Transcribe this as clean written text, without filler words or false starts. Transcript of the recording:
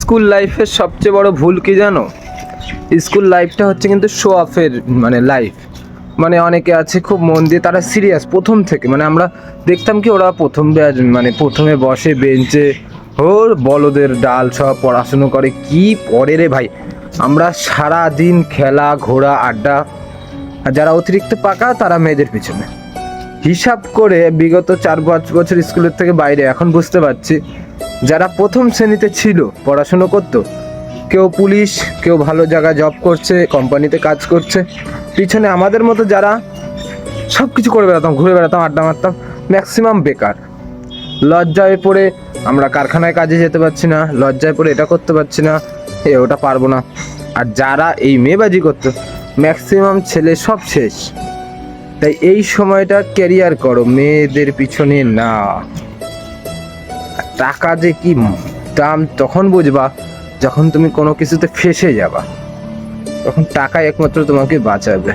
School লাইফের সবচেয়ে বড় ভুল কি জানো? স্কুল লাইফটা হচ্ছে কিন্তু শো অফের লাইফ। অনেকে আছে খুব মন দিয়ে, তারা সিরিয়াস প্রথম থেকে। আমরা দেখতাম কি ওরা প্রথমে বসে বেঞ্চে, ওর বলদের ডাল সব পড়াশুনো করে, কি পড়ে রে ভাই। আমরা সারা দিন খেলা ঘোরা আড্ডা, আর যারা অতিরিক্ত পাকা তারা মেয়েদের পিছনে। হিসাব করে বিগত 4-5 বছর স্কুলের থেকে বাইরে এখন বুঝতে পারছি, যারা প্রথম শ্রেণীতে ছিল, পড়াশুনো করতো, কেউ পুলিশ, কেউ ভালো জায়গায় জব করছে, কোম্পানিতে কাজ করছে, পিছনে আমাদের মতো যারা সব কিছু করে বেড়াতাম, ঘুরে বেড়াতাম, আড্ডা মারতাম, ম্যাক্সিমাম বেকার। লজ্জায় পড়ে আমরা কারখানায় কাজে যেতে পারছি না, লজ্জায় পড়ে এটা করতে পারছি না, ওটা পারবো না। আর যারা এই মেয়েবাজি করতো, ম্যাক্সিমাম ছেলে সব শেষ। তাই এই সময়টা ক্যারিয়ার করো, মেয়েদের পিছনে না। টাকা যে কি দাম তখন বুঝবা যখন তুমি কোনো কিছুতে ফেঁসে যাবা, তখন টাকা একমাত্র তোমাকে বাঁচাবে।